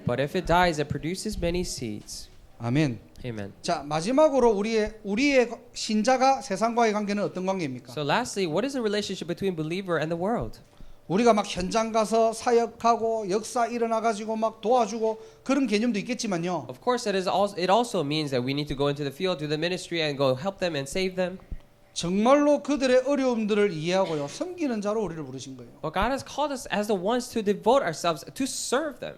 But if it dies, it produces many seeds. 아멘. Amen. 자, 마지막으로 우리의 신자가 세상과의 관계는 어떤 관계입니까? So lastly, what is the relationship between believer and the world? 우리가 막 현장 가서 사역하고 역사 일어나 가지고 막 도와주고 그런 개념도 있겠지만요. Of course, it also means that we need to go into the field, do the ministry, and go help them and save them. 정말로 그들의 어려움들을 이해하고요. 섬기는 자로 우리를 부르신 거예요. But God has called us as the ones to devote ourselves to serve them.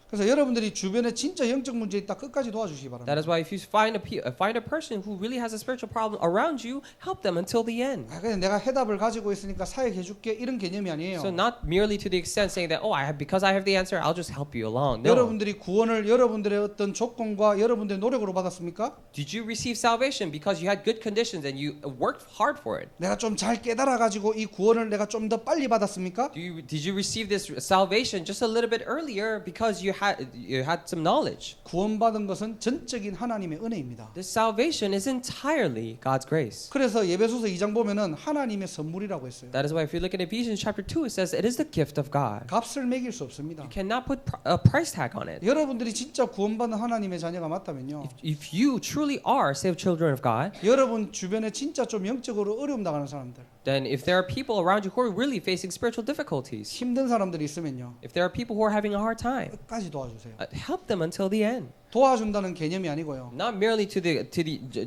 그래서 여러분들이 주변에 진짜 영적 문제 있다 끝까지 도와주시기 바랍니다. That is why if you find a person who really has a spiritual problem around you, help them until the end. 아, 그냥 내가 해답을 가지고 있으니까 사역해 줄게 이런 개념이 아니에요. So not merely to the extent saying that because I have the answer, I'll just help you along. No. 여러분들이 구원을 여러분들의 어떤 조건과 여러분들의 노력으로 받았습니까? Did you receive salvation because you had good conditions and you worked hard for it? 내가 좀 잘 깨달아 가지고 이 구원을 내가 좀 더 빨리 받았습니까? Did you receive this salvation just a little bit earlier because you had some knowledge? 구원받은 것은 전적인 하나님의 은혜입니다. This salvation is entirely God's grace. 그래서 예배소서 2장 보면은 하나님의 선물이라고 했어요. That is why if you look at Ephesians chapter 2, it says it is the gift of God. 값을 매길 수 없습니다. You cannot put a price tag on it. 여러분들이 진짜 구원받는 하나님의 자녀가 맞다면요. If you truly are saved children of God, 여러분 주변에 진짜 좀 영적으로 어려움 당하는 사람들, then if there are people around you who are really facing spiritual difficulties, 힘든 사람들이 있으면요. if there are people who are having a hard time, 끝까지 도와주세요. help them until the end. 도와준다는 개념이 아니고요. Not merely to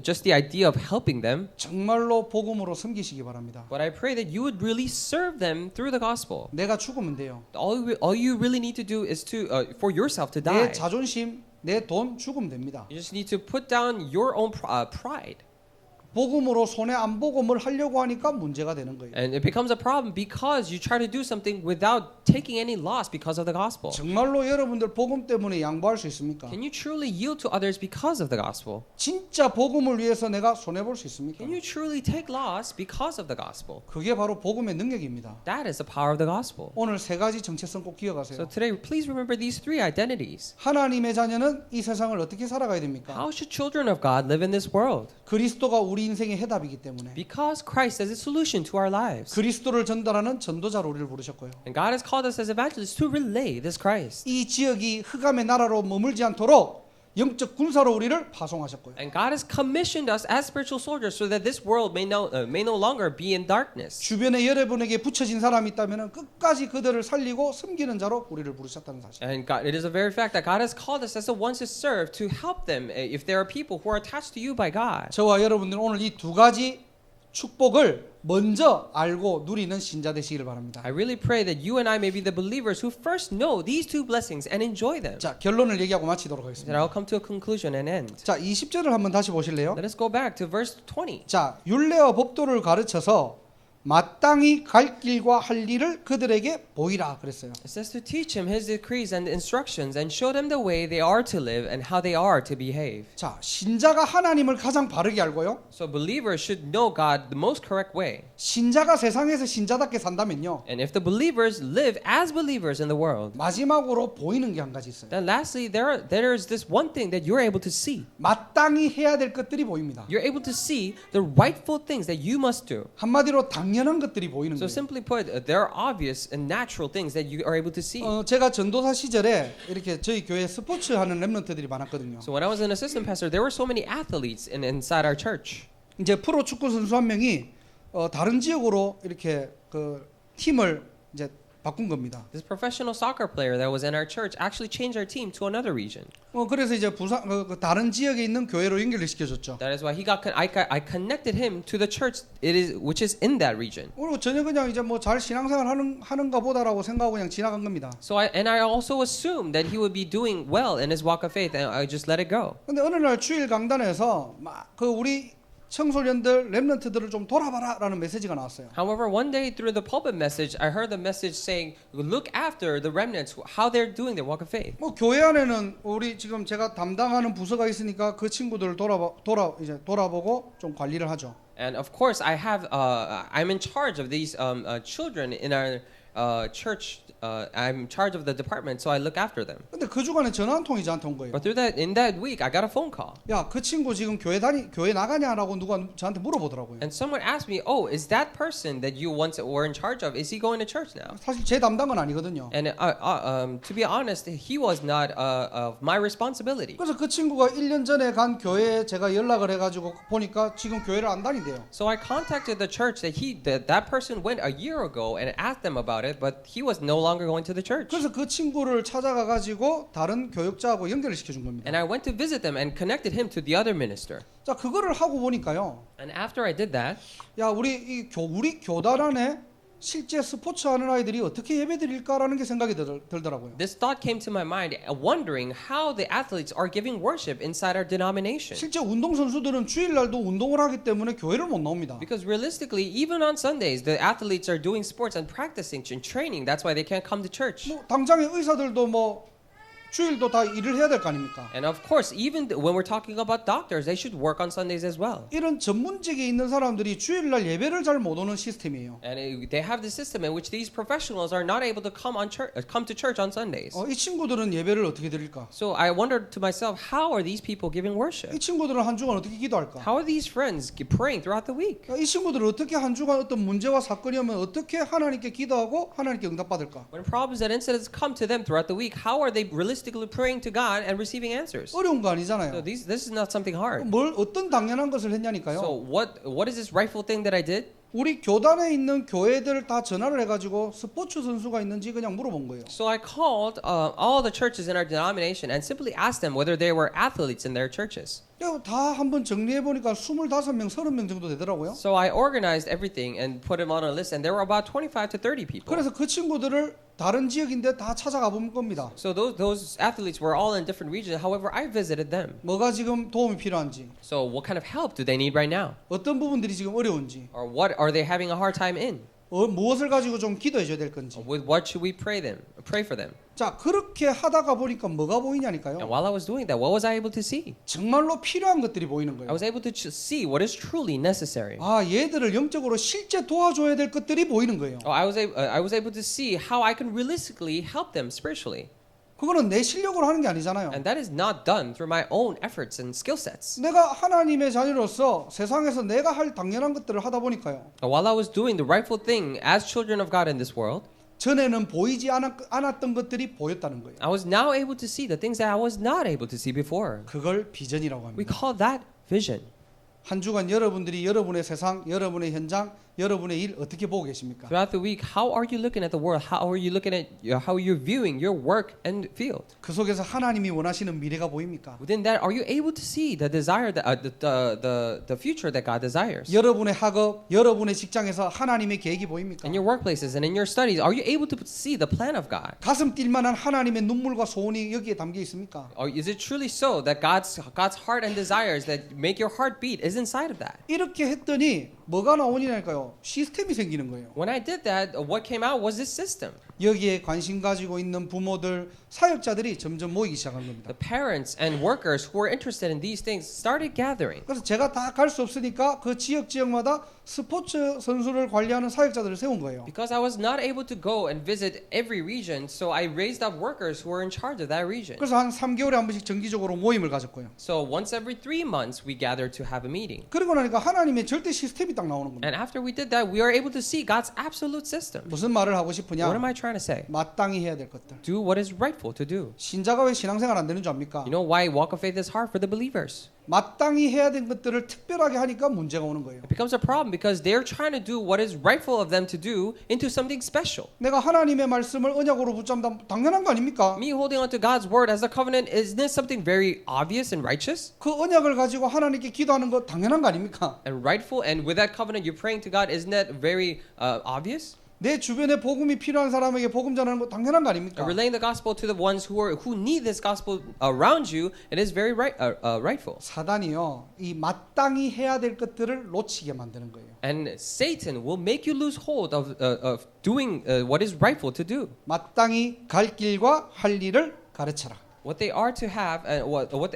just the idea of helping them, 정말로 복음으로 섬기시기 바랍니다. but I pray that you would really serve them through the gospel. 내가 죽으면 돼요. All you really need to do is to for yourself to die. 내 자존심, 내 돈 죽으면 됩니다. You just need to put down your own pride. 복음으로 손해 안 보고 뭘 하려고 하니까 문제가 되는 거예요. And it becomes a problem because you try to do something without taking any loss because of the gospel. 정말로 여러분들 복음 때문에 양보할 수 있습니까? Can you truly yield to others because of the gospel? 진짜 복음을 위해서 내가 손해 볼 수 있습니까? Can you truly take loss because of the gospel? 그게 바로 복음의 능력입니다. That is the power of the gospel. 오늘 세 가지 정체성 꼭 So 기억하세요. today, please remember these three identities. 하나님의 자녀는 이 세상을 어떻게 살아가야 됩니까? How should children of God live in this world? 그리스도가 우리 인생의 해답이기 때문에 Because Christ is a solution to our lives. 그리스도를 전달하는 전도자로 우리를 부르셨고요. And God has called us as evangelists to relay this Christ. 이 지역이 흑암의 나라로 머물지 않도록 영적 군사로 우리를 파송하셨고요. And God has commissioned us as spiritual soldiers so that this world may no longer be in darkness. 주변에 여러분에게 붙여진 사람이 있다면 끝까지 그들을 살리고 섬기는 자로 우리를 부르셨다는 사실. And God, it is a very fact that God has called us as the ones to serve, to help them if there are people who are attached to you by God. 저와 여러분들은 오늘 이 두 가지 축복을 먼저 알고 누리는 신자 되시기를 바랍니다. I really pray that you and I may be the believers who first know these two blessings and enjoy them. 자, 결론을 얘기하고 마치도록 That 하겠습니다. I'll come to a conclusion and end. 자, 20절을 한번 다시 보실래요? Let us go back to verse 20. 자, 율례와 법도를 가르쳐서 마땅히 갈 길과 할 일을 그들에게 보이라 그랬어요. It says to teach him his decrees and instructions and show them the way they are to live and how they are to behave. 자, 신자가 하나님을 가장 바르게 알고요. So believers should know God the most correct way. 신자가 세상에서 신자답게 산다면요. And if the believers live as believers in the world, 마지막으로 보이는 게 한 가지 있어요. then lastly there's this one thing that you're able to see. 마땅히 해야 될 것들이 보입니다. You're able to see the rightful things that you must do. 한마디로 당연한 것들이 보이는 So 거예요. simply put, there are obvious and natural things that you are able to see. 제가 전도사 시절에 이렇게 저희 교회 스포츠 하는 랩런트들이 많았거든요. So when I was an assistant pastor, there were so many athletes inside our church. 이제 프로 축구 선수 한 명이 다른 지역으로 이렇게 그 팀을 이제 바꾼 겁니다. This professional soccer player that was in our church actually changed our team to another region. 그래서 이제 부산 그 다른 지역에 있는 교회로 연결을 시켜줬죠. That is why I connected him to the church which is in that region. 그리고 전혀 그냥 이제 뭐 잘 신앙생활 하는가 보다라고 생각하고 그냥 지나간 겁니다. So I also assumed that he would be doing well in his walk of faith, and I just let it go. 근데 어느 날 주일 강단에서 막 그 우리 청소년들 랩런트들을 좀 돌아봐라라는 메시지가 나왔어요. However, one day through the pulpit message, I heard the message saying, "Look after the remnants, how they're doing their walk of faith." 뭐 교회 안에는 우리 지금 제가 담당하는 부서가 있으니까 그 친구들을 돌아보고 좀 관리를 하죠. And of course, I'm in charge of these children in our church. I'm in charge of the department, so I look after them. 근데 그 주간에 전화 한 통이 저한테 온 거예요. But in that week, I got a phone call. 야, 그 친구 지금 교회 나가냐라고 누가 저한테 물어보더라고요. And someone asked me, "Oh, is that person that you once were in charge of? Is he going to church now?" 사실 제 담당은 아니거든요. And to be honest, he was not of my responsibility. 그래서 그 친구가 1년 전에 간 교회에 제가 연락을 해가지고 보니까 지금 교회를 안 다닌대요. So I contacted the church that person went a year ago and asked them about it, but he was no longer going to the church. 그래서 그 친구를 찾아가 가지고 다른 교육자하고 연결을 시켜준 겁니다. And I went to visit them and connected him to the other minister. 자, 그거를 하고 보니까요. And after I did that, 야, 우리 교단 안에 실제 스포츠 하는 아이들이 어떻게 예배드릴까라는 게 생각이 들더라고요. this thought came to my mind, wondering how the athletes are giving worship inside our denomination. 실제 운동 선수들은 주일날도 운동을 하기 때문에 교회를 못 나옵니다. Because realistically, even on Sundays, the athletes are doing sports and practicing and training. That's why they can't come to church. 뭐 당장의 의사들도 뭐 주일도 다 일을 해야 될 거 아닙니까? And of course, even when we're talking about doctors, they should work on Sundays as well. 이런 전문직에 있는 사람들이 주일날 예배를 잘 못 오는 시스템이에요. And they have the system in which these professionals are not able to come to church on Sundays. 이 친구들은 예배를 어떻게 드릴까? So I wondered to myself, how are these people giving worship? 이 친구들은 한 주간 어떻게 기도할까? How are these friends praying throughout the week? 이 친구들은 어떻게 한 주간 어떤 문제와 사건이 오면 어떻게 하나님께 기도하고 하나님께 응답받을까? When problems and incidents come to them throughout the week, how are they realistically praying to God and receiving answers? 어려운 거 So 아니잖아요. this is not something hard. 뭘 어떤 당연한 것을 So 했냐니까요. what is this rightful thing that I did? 우리 교단에 있는 교회들 다 전화를 해가지고 스포츠 선수가 있는지 그냥 물어본 거예요. So I called all the churches in our denomination and simply asked them whether they were athletes in their churches. 다 한번 정리해 보니까 25명, 30명 정도 되더라고요. So I organized everything and put them on a list, and there were about 25 to 30 people. 그래서 그 친구들을 다른 지역인데 다 찾아가 본 겁니다. So those athletes were all in different regions. However, I visited them. 뭐가 지금 도움이 필요한지, So what kind of help do they need right now? 어떤 부분들이 지금 어려운지, Or what are they having a hard time in? 무엇을 가지고 좀 기도해 줘야 될 건지. With what should we pray for them? 자, 그렇게 하다가 보니까 뭐가 And 보이냐니까요. while I was doing that, what was I able to see? 정말로 필요한 것들이 보이는 I 거예요. was able to see what is truly necessary. 아, 얘들을 영적으로 실제 도와줘야 될 것들이 보이는 거예요. I was able to see how I can realistically help them spiritually. 그거는 내 실력으로 하는 게 아니잖아요. And that is not done through my own efforts and skill sets. 내가 하나님의 자녀로서 세상에서 내가 할 당연한 것들을 하다 보니까요. While I was doing the rightful thing as children of God in this world, 전에는 보이지 않았던 것들이 보였다는 거예요. I was now able to see the things that I was not able to see before. 그걸 비전이라고 We 합니다. call that vision. 한 주간 여러분들이 여러분의 세상, 여러분의 현장, 여러분의 일 어떻게 보고 계십니까? Throughout the week, how are you looking at the world? How are you looking at how you're viewing your work and field? 그 속에서 하나님이 원하시는 미래가 보입니까? Within that, are you able to see the desire that the future that God desires? 여러분의 학업, 여러분의 직장에서 하나님의 계획이 보입니까? In your workplaces and in your studies, are you able to see the plan of God? 가슴 뛸 만한 하나님의 눈물과 소원이 여기에 담겨 있습니까? Or is it truly so that God's heart and desires that make your heart beat is inside of that? 이렇게 했더니 뭐가 나오냐니까요. 뭐예요? 시스템이 생기는 거예요. When I did that, what came out was this system. 여기에 관심 가지고 있는 부모들, 사역자들이 점점 모이기 시작한 겁니다. The parents and workers who were interested in these things started gathering. 그래서 제가 다 갈 수 없으니까 그 지역마다 스포츠 선수를 관리하는 사역자들을 세운 거예요. Because I was not able to go and visit every region, so I raised up workers who were in charge of that region. 그래서 한 3개월에 한 번씩 정기적으로 모임을 가졌고요. So once every 3 months, we gathered to have a meeting. 그러고 나니까 하나님의 절대 시스템이 딱 나오는 겁니다. And after we did that, we are able to see God's absolute system. 무슨 말을 하고 What 싶으냐? am I trying to say? 마땅히 해야 될 것들. Do what is rightful to do. 신자가 왜 신앙생활 안 되는 줄 압니까? You know why walk of faith is hard for the believers? 마땅히 해야 될 것들을 특별하게 하니까 문제가 오는 거예요. It becomes a problem because they're trying to do what is rightful of them to do into something special. 내가 하나님의 말씀을 언약으로 붙잡다 당연한 거 아닙니까? Me holding on to God's word as a covenant, is this something very obvious and righteous? 그 언약을 가지고 하나님께 기도하는 거 당연한 거 아닙니까? And rightful, and with that covenant you're praying to God, isn't that very obvious? 내 주변에 복음이 필요한 사람에게 복음 전하는 거 당연한 거 아닙니까? Relaying the gospel to the ones who need this gospel around you, it is very rightful. 사단이요, 이 마땅히 해야 될 것들을 놓치게 만드는 거예요. And Satan will make you lose hold of doing what is rightful to do. 마땅히 갈 길과 할 일을 가르쳐라. What they are to have, and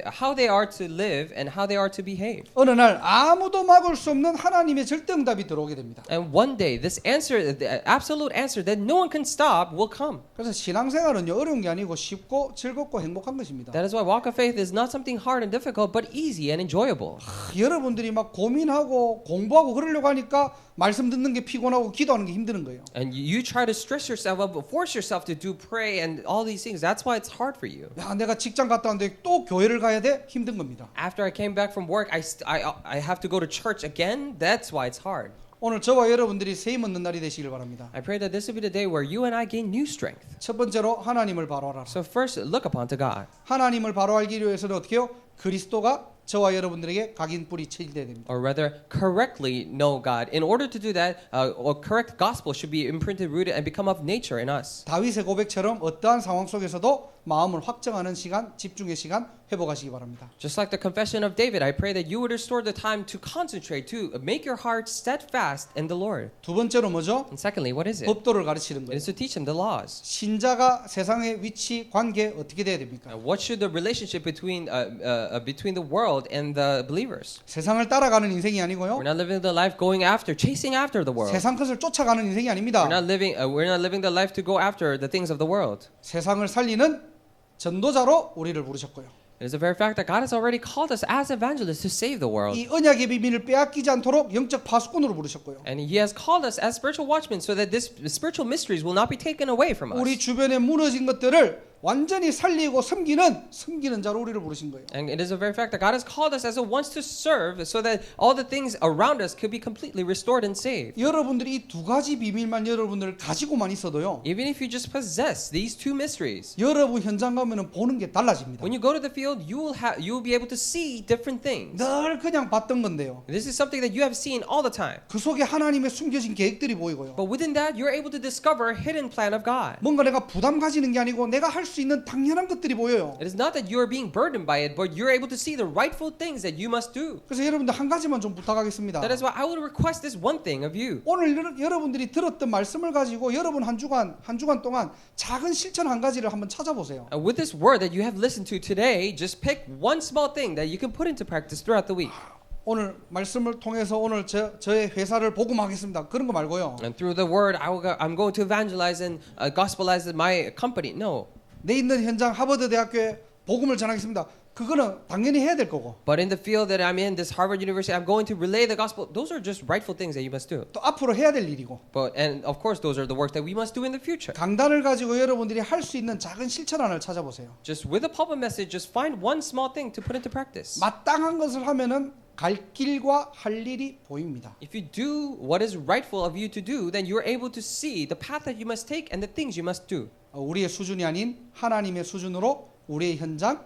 how they are to live, and how they are to behave. 어느 날 아무도 막을 수 없는 하나님의 절대응답이 들어오게 됩니다. And one day, this answer, the absolute answer that no one can stop, will come. 그래서 신앙생활은요, 어려운 게 아니고 쉽고 즐겁고 행복한 것입니다. That is why walk of faith is not something hard and difficult, but easy and enjoyable. 여러분들이 막 고민하고 공부하고 그러려고 하니까 말씀 듣는 게 피곤하고 기도하는 게 힘드는 거예요. And you try to stress yourself up, force yourself to do pray and all these things. That's why it's hard for you. 야, 내가 직장 갔다 왔는데 또 교회를 가야 돼? 힘든 겁니다. After I came back from work, I have to go to church again. That's why it's hard. 오늘 저와 여러분들이 세임 얻는 날이 되시길 바랍니다. I pray that this will be the day where you and I gain new strength. 첫 번째로 하나님을 바로 알아라. So first, look upon to God. 하나님을 바로 알기 위해서는 어떻게 해요? 그리스도가 저와 여러분들에게 각인 뿌리 체질돼야 됩니다. Or rather, correctly know God. In order to do that, a correct gospel should be imprinted, rooted, and become of nature in us. 다윗의 고백처럼 어떠한 상황 속에서도 마음을 확정하는 시간, 집중의 시간 회복하시기 바랍니다. Just like the confession of David, I pray that you would restore the time to concentrate, to make your heart steadfast in the Lord. 두 번째로 뭐죠? And secondly, what is it? 법도를 가르치는 It 거예요. is to teach them the laws. 신자가 세상의 위치, 관계 어떻게 돼야 됩니까? What should the relationship between the world and the believers? 세상을 따라가는 인생이 아니고요. We're not living the life going after, chasing after the world. 세상 것을 쫓아가는 인생이 아닙니다. We're not living the life to go after the things of the world. 세상을 살리는 전도자로 우리를 부르셨고요. It is the very fact that God has already called us as evangelists to save the world. 이 언약의 비밀을 빼앗기지 않도록 영적 파수꾼으로 부르셨고요. And He has called us as spiritual watchmen so that this spiritual mysteries will not be taken away from us. 우리 주변에 무너진 것들을 완전히 살리고 섬기는 자로 우리를 부르신 거예요. And it is a very fact that God has called us as a ones to serve so that all the things around us could be completely restored and saved. 여러분들이 이 두 가지 비밀만 여러분들 가지고만 있어도요. Even if you just possess these two mysteries, 여러분 현장 가면은 보는 게 달라집니다. when you go to the field, you will be able to see different things. 늘 그냥 봤던 건데요. This is something that you have seen all the time. 그 속에 하나님의 숨겨진 계획들이 보이고요. But within that, you're able to discover a hidden plan of God. 뭔가 내가 부담 가지는 게 아니고 내가 할 수 있는 당연한 것들이 보여요. It is not that you are being burdened by it, but you're able to see the rightful things that you must do. 그래서 여러분들 한 가지만 좀 부탁하겠습니다. That is why I would request this one thing of you. 오늘 여러분들이 들었던 말씀을 가지고 여러분 한 주간 동안 작은 실천 한 가지를 한번 찾아보세요. And with this word that you have listened to today, just pick one small thing that you can put into practice throughout the week. 오늘 말씀을 통해서 오늘 저의 회사를 복음하겠습니다. 그런 거 말고요. And through the word, I'm going to evangelize and gospelize my company. No. 내 있는 현장 하버드 대학교에 복음을 전하겠습니다. 그거는 당연히 해야 될 거고. But in the field that I'm in, this Harvard University, I'm going to relay the gospel. Those are just rightful things that you must do. 또 앞으로 해야 될 일이고. And of course, those are the work that we must do in the future. 강단을 가지고 여러분들이 할 수 있는 작은 실천안을 찾아보세요. Just with a pulpit message, just find one small thing to put into practice. 마땅한 것을 하면은 갈 길과 할 일이 보입니다. If you do what is rightful of you to do, then you are able to see the path that you must take and the things you must do. 우리의 수준이 아닌 하나님의 수준으로 우리의 현장,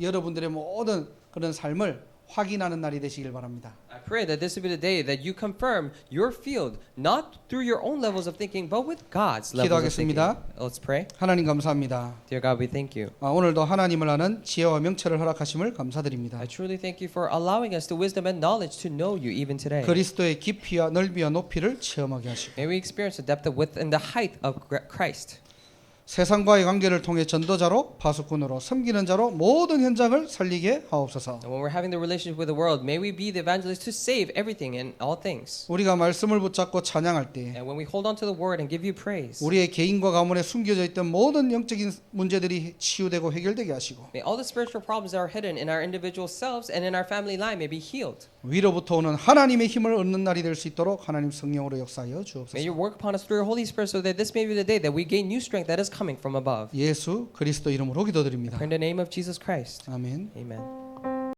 여러분들의 모든 그런 삶을 확인하는 날이 되시길 바랍니다. I pray that this will be the day that you confirm your field, not through your own levels of thinking, but with God's levels of thinking. 기도하겠습니다. Let's pray. 하나님 감사합니다. Dear God, we thank you. 오늘도 하나님을 아는 지혜와 명철을 허락하심을 감사드립니다. I truly thank you for allowing us the wisdom and knowledge to know you even today. 그리스도의 깊이와 넓이와 높이를 체험하게 하시고 May we experience the depth, the width, and the height of Christ. 세상과의 관계를 통해 전도자로 파수꾼으로 섬기는 자로 모든 현장을 살리게 하옵소서. And when we're having the relationship with the world, may we be the evangelists to save everything and all things. 우리가 말씀을 붙잡고 찬양할 때 And when we hold on to the word and give you praise, 우리의 개인과 가문에 숨겨져 있던 모든 영적인 문제들이 치유되고 해결되게 하시고 may all the spiritual problems that are hidden in our individual selves and in our family line may be healed. 위로부터 오는 하나님의 힘을 얻는 날이 될 수 있도록 하나님 성령으로 역사하여 May 주옵소서. you work upon us through your Holy Spirit so that this may be the day that we gain new strength that is coming from above. 예수 그리스도 이름으로 기도드립니다. In the name of Jesus Christ. 아멘. Amen.